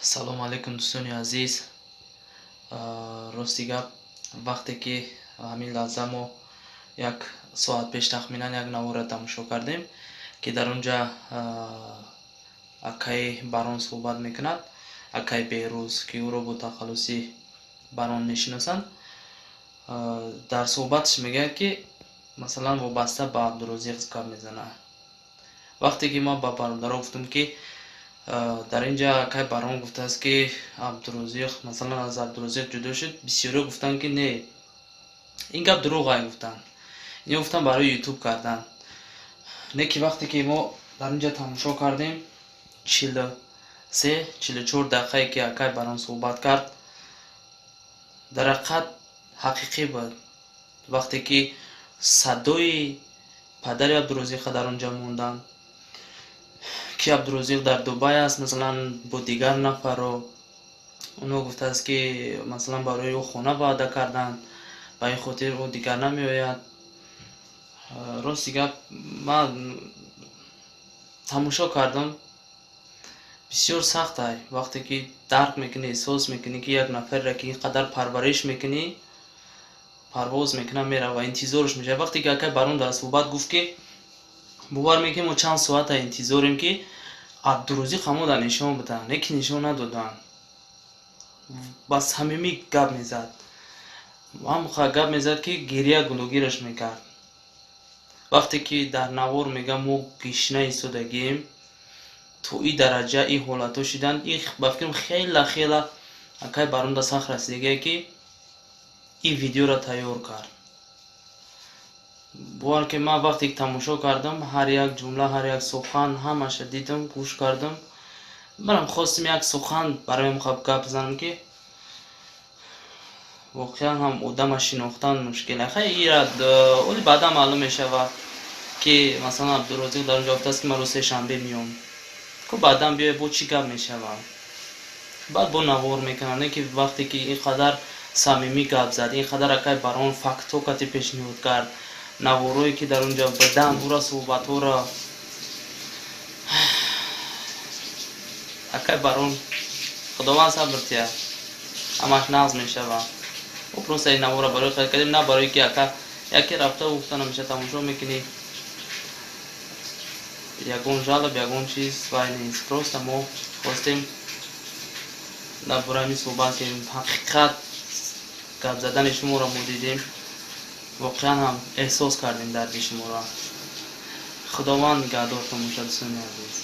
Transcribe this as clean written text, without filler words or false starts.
салом алейкум дӯстони азиз. рости гап вақте ки ҳамин лаҳза мо як соат пеш тахминан як навора тамошо кардем ки дар он ҷа акаи барон суҳбат мекунад, акаи беҳрӯз ки ӯро бо тахаллуси барон мешиносанд. дар суҳбаташ мегӯяд ки масалан вобаста ба Абдурозиқ гап мезанад. вақте ки мо ба бародаро гуфтем ки дар ин ҷа акаи барон гуфтааст ки Абдурозиқ масалан аз Абдурозиқ ҷудо шуд, бисёре гуфтанд ки не, ин гап дурӯғай гуфтанд. Ино гуфтанд барои ютуб кардан. Не ки вақте ки мо дар ин ҷа тамошо кардем 43-44 дақиқае ки акаи барон суҳбат кард, дар ҳақиқат ҳақиқӣ буд. вақте ки садои падари Абдурозиқа дар он ҷа монданд ки Абдурозиқ дар Дубай аст, масалан бо дигар нафарро онҳо гуфтааст ки масалан барои ӯ хона ваъда карданд, ба ин хотир ӯ дигар намеояд. рости гап ман тамошо кардам, бисёр сахтае вақте ки дарк мекунӣ, эҳсос мекунӣ ки як нафареро ки ин қадар парвариш мекунӣ, парвоз мекунад мерава, интизорш мешавад. вақте ки акаи барон дар суҳбат гуфт ки бовар мекунем мо чанд соата интизорем ки Абдурозиқ ҳамода нишон буданд, не ки нишон надоданд. ба самимӣ гап мезад, ҳамуха гап мезад ки гирия гулӯгираш мекард. вақте ки дар навор мегӯям мо гишна истодагием, то ин дараҷа ин ҳолатҳо шуданд. ин ба фикрам хела акаи барон да сахт расидагие ки ин видеоро тайёр кард. бовар ки ман вақте ки тамошо кардам, ҳар як ҷумла, ҳар як сухан ҳамаша дидам, гӯш кардам. манам хостам як сухан бароям гап занам ки воқеан ҳам одама шинохтан мушкил. ира оли баъдан маълум мешавад ки масалан Абдурозиқ дар он ҷа гуфтааст ки ман рӯз сешанбе меом, ко баъдан биёяд бо чӣ гап мешавад, баъд бо навор мекунад. не ки вақте ки ин қадар самимӣ гап зад, ин қадар акаи барон фактҳо кати пешниҳод кард, наворое ки дар он ҷа буданд, ӯра суҳбатҳоро акаи барон худованд сабр диҳад, ҳамаш нағз мешавад. мо просто ин навора барои қайд кардем, на барои ки ака яке рафта гуфтан ҳамеша тамошо мекунӣ, ягон жалоб, ягон чиз вай нест. просто мо хостем дар бораи ҳамин суҳбат ки ҳақиқат гап задани шуморо мо дидем, воқеан ҳам эҳсос кардем дарди шуморо. худованд нигаҳдор тамошобинони азиз.